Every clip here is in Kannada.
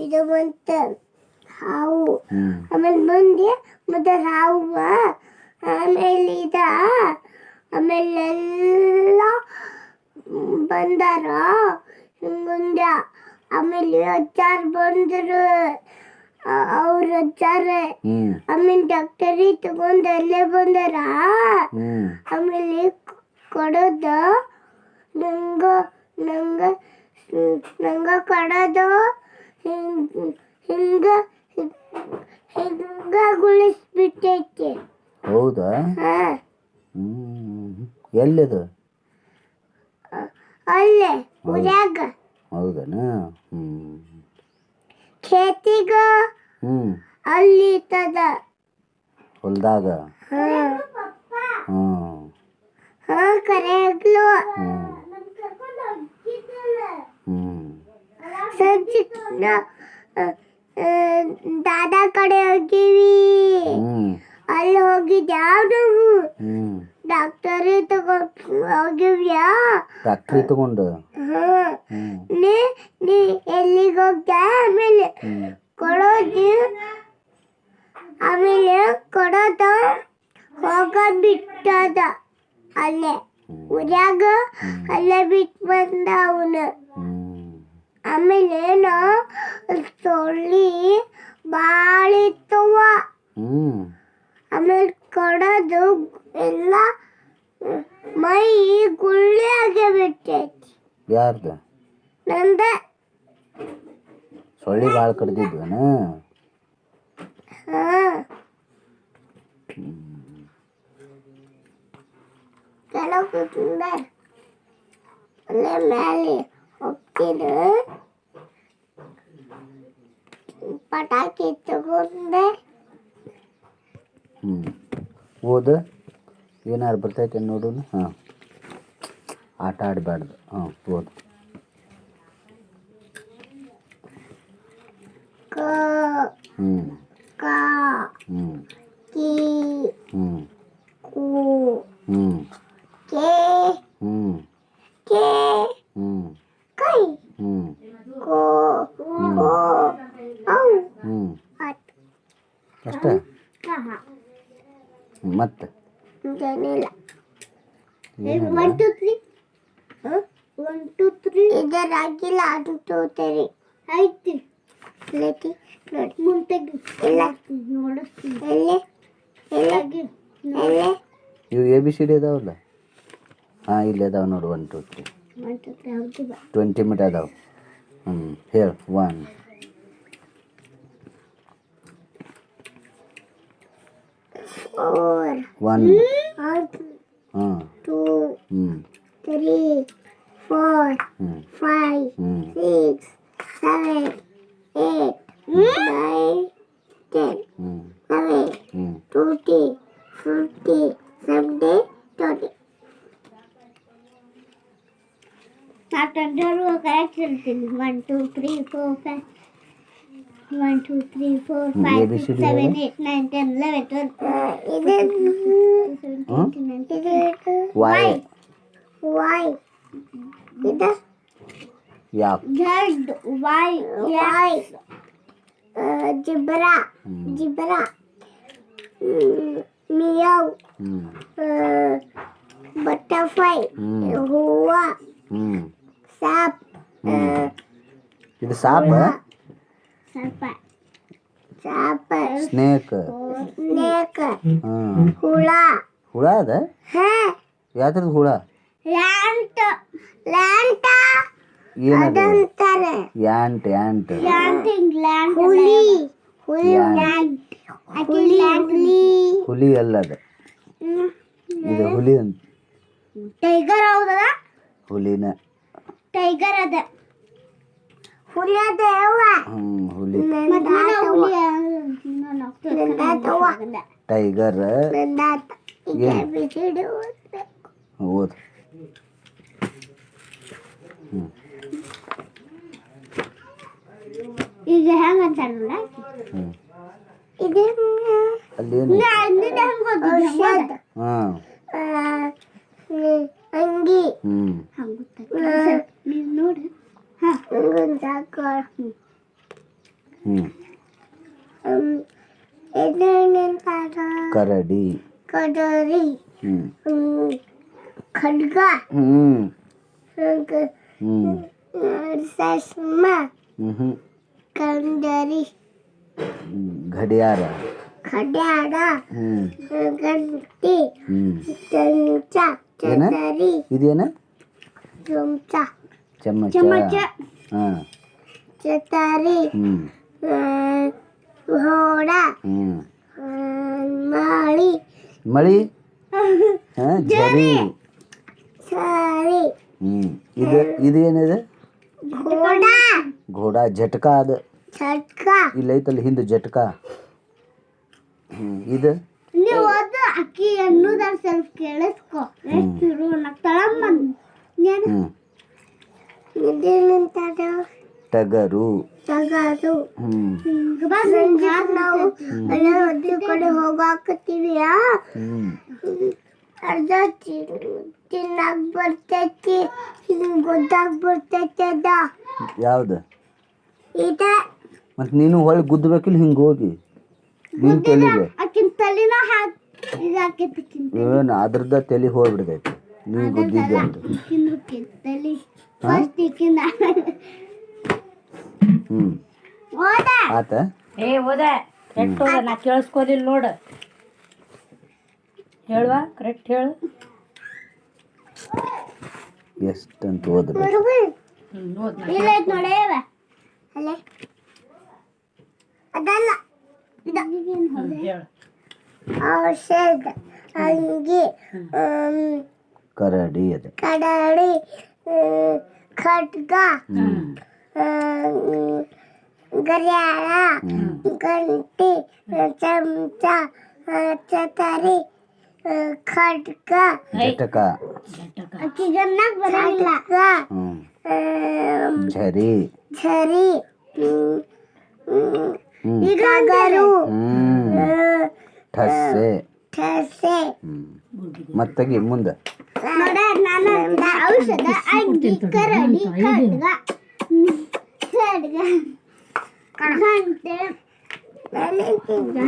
ಇದು ಬಂತು ಹಾವು ಆಮೇಲೆ ಬಂದು ಮತ್ತೆ ಹಾವು ಆಮೇಲೆ ಆಮೇಲೆಲ್ಲ ಬಂದಾರ ಹಿಂಗುಂದ ಆಮೇಲೆ ಅಚ್ಚಾರ ಬಂದರು ಅವ್ರ ಅಚ್ಚಾರ ಆಮೇಲೆ ಡಾಕ್ಟರಿ ತಗೊಂಡು ಅಲ್ಲೇ ಬಂದಾರ ಆಮೇಲೆ ಕೊಡೋದು ನಂಗ ನಂಗ ನಂಗ ಕೊಡೋದು ಹಿಂಗ ಹಿಂಗ ಗುಳಿಸ್ಬಿಟ್ಟೈತಿ. ಹೌದಾ? ಎಲ್ಲಿದು? ಅಲ್ಲೇ ಊರಾಗ. ಹೌದನ? ಖೇತಿಗ ಅಲ್ಲಿ ತದ ಹೊಲ್ದಾಗ. ಕರೆಗ್ಲು ಸಂಜೆ ದಾದಾ ಕಡೆ ಹೋಗಿವಿ. ಅಲ್ಲಿ ಹೋಗಿದ್ಯಾ ನಾವು ಡಾಕ್ಟರಿ ತಗೊಂಡು ಹೋಗಿವ್ಯಾ. ಡಾಕ್ಟರಿ ತಗೊಂಡು ನೀ ಎಲ್ಲಿಗೆ ಹೋಗ್ದ? ಆಮೇಲೆ ಕೊಡೋದು ಹೋಗೋದ್ ಬಿಟ್ಟದ ಅಲ್ಲೇ ಊರಾಗ ಅಲ್ಲೇ ಬಿಟ್ಟು ಬಂದ ಅವನು. ಆಮೇಲೆ ಸೊಳ್ಳಿ ಬಾಳಿತ್ತವ. ಆಮೇಲೆ ಕೊಡೋದು ಎಲ್ಲ ಮೈ ಗುಳ್ಳಿ ಆಗಿ ಬಿಟ್ಟೈತಿ. ಯಾರ್ದು? ನಂದ. ಸೊಳ್ಳಿ ಭಾಳ ಕಡ್ದಿದ್ವನ? ಕೆಲವು ಅಲ್ಲೇ ಮೇಲೆ ಹೋಗ್ತಿದ್ರು ಪಟಾಕಿ ತಗೊಂಡೆ. ಓದು ಏನಾರು ಬರ್ತೈತೆ ನೋಡು. ಆಟ ಆಡಬಾರ್ದು. ಓದು. ಕ ಕ ಕಿ ಕು ಕೆ ಕೆ ಕೈ ಕೋ ಅಷ್ಟೇ ಮತ್ತೆ ಏನಿಲ್ಲ. 1 2 3 1 2 3 ಇದರಾಗಿಲ್ಲ. 1 2 3 ಐತಿ ಲೇಟಿ ನೋಡಿ ಮುಂತೆಗೆ ಎಲ್ಲ ನೋಡಿಸ್ತೀನಿ. ಎಲ್ಲಿ ಇವು ABCD ಅದಾವಲ್ಲ. ಇಲ್ಲಿ ಅದಾವ ನೋಡು. 1 2 3 20 ಮಿನಿಟ್ ಅದಾವ. ಹೇಳು. 1 4 1 2 3 4 5 6 7 8 9 10 11 12 13 14 15 ನಾಟಂಡರು ಕರೆಕ್ಟ್ ಹೇಳ್ತೀನಿ. 1 2 3 4 5 1 2 3 4 5 6 7 8 9 10 11 12 why ಇದು ಯಾಕ್ ಜಡ್ why ಜಿಬ್ರಾ ಮಿಯಾವ್ ಬಟರ್ಫ್ಲೈ ಹೂವ ಸಾಪ್ ಇದು ಸಾಪ ಸ್ನೇಕ್ ಹುಳ ಅದ. ಯಾವ್ದ್ರದ್ದು ಹುಳ? ಏನಂತಾರೆ? ಯಾಂಟ್ ಹುಲಿ ಅಲ್ಲದ. ಇದು ಹುಲಿ ಅಂತ. ಟೈಗರ್ ಹೌದಾ? ಹುಲಿನ. ಟೈಗರ್ ಅದ. ಹುಲಿ ಅದ. ಹುಲಿ. ಟೈಗರ್. ಓದು. ಈಗ ಹೆಂಗ ಅಂತಾರಲ್ಲ ಅಲ್ಲೇನು ಅಂಗಿ ನೋಡಿ. ನೋಡಿ ಹ್ಞೂ ಕರಡಿ ಕಡರಿ ಹ್ಞೂ ಖಡ್ಗ ಹ್ಞೂ ಹ್ಞೂ ಸಸ್ಮ ಹ್ಞೂ ಕಂದರಿ ಗಡಿಯಾರ ಖಡ್ಯಾಡ ಹ್ಞೂ ಗಂಟಿ ಹ್ಞೂ ಚಮಚ ಏನ ಚತರಿ ಇದೇನ ಚಮಚ ಚಮಚ ಚಮಚ ಹಾಂ ಚತರಿ ಹ್ಞೂ ಘೋಡ ಹ್ಞೂ ಮಾಳಿ ಮಳಿ ಹಾಂ ಝರಿ ಸರಿ ಹ್ಞೂ ಇದು ಏನಿದೆ ಘೋಡ ಘೋಡ ಜಟಕ ಅದು ಛಟ್ಕ ಇಲ್ಲ ಐತಲ್ಲ ಹಿಂದೆ ಜಟಕ ಹ್ಞೂ ಇದು ನೀವು ಓದು ಅಕ್ಕಿ ಅನ್ನೋದಾರ ಸ್ವಲ್ಪ ಕೇಳಿಸ್ಕೊ ಎಷ್ಟು ತಳಮ್ಮನ್ ಹ್ಞೂ ಇದೇನಂತಾರ ಟಗರು ತಗದು ಹ್ಞೂ ಸಂಜೆ ನಾವು ಅಲ್ಲೇ ಹೊತ್ತು ಕಡೆ ಹೋಗಾಕತ್ತೀವಿಯ ಹ್ಞೂ ಅರ್ಧ ತಿನ್ನಾಕ್ ಬರ್ತೈತಿ ಹಿಂಗ್ ಗೊತ್ತಾಗ್ ಬರ್ತೈತಿ ಅದ ಯಾವ್ದು ಇದೆ ಮತ್ತು ನೀನು ಹೊಳ್ಳಿ ಗುದ್ದಬೇಕಿಲ್ಲ ಹಿಂಗೆ ಹೋಗಿ ನಿನ್ನ ತಲೆಗೆ ಅಕ್ಕಿನ ತಲೆನ ಇದಾಕೈತಿ ಏನು ಅದ್ರದ್ದು ತಲೆ ಹೋಗ್ಬಿಡ್ತೈತಿ ನೀವು ಗುದ್ದಿದ್ದೆ ಅಂತ ತಲೆ ಫಸ್ಟ್ ಇಕ್ಕಿಂದ ಹ್ಞೂ ಹೋದ ಆತ ಏ ಹೋದ ಕರೆಕ್ಟ್ ಹೋದ ನಾ ಕೇಳಿಸ್ಕೊಲಿಲ್ಲ ನೋಡು ಹೇಳುವ ಕರೆಕ್ಟ್ ಹೇಳು ಎಷ್ಟಂತ ಓದ್ಬೇಕು ಓದ್ ಇಲ್ಲ ಐತ್ ನೋಡೇವ ಅಲ್ಲೇ ಅದಲ್ಲ ಹೇಳು ಔಷಧ ಅಂಗಿ ಕರಡಿ ಅದು ಕಡಳಿ ಖಡ್ಗ ಗರಿಯಾಳ ಗಂಟಿ ಚಮಚ ಚತರಿ ಖಡ್ಗ ಜಟಕ ಅಕ್ಕಿಗನ್ನಾಗ ಬರಂಗಿಲ್ಲ ಹ್ಞೂ ಝರಿ ಝರಿ ಹ್ಞೂ ಟಗರು ಹ್ಞೂ ಠಸ್ಸೆ ಠಸೆ ಹ್ಞೂ ಮತ್ತಗಿ ಮುಂದೆ ನೋಡ ನಾನು ಔಷಧ ಅಂಗಿ ಕರಡಿ ಖಡ್ಗ ಖಡ್ಗ ಗಂಟೆ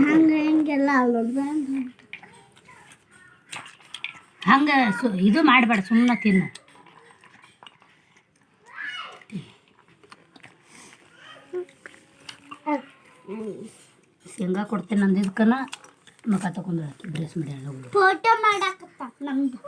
ಹಂಗ ಹೆಂಗೆಲ್ಲ ಅಲ್ಲೋಡ್ದ ಹಂಗೆ ಇದು ಮಾಡಬೇಡ ಸುಮ್ಮನೆ ತಿನ್ನು ಶೇಂಗಾ ಕೊಡ್ತೇನೆ ಅಂದಿದ್ಕನ ಮಕ ತಗೊಂಡು ಡ್ರೆಸ್ ಮಾಡಿ ಫೋಟೋ ಮಾಡಾಕತ್ತ ನಮ್ದು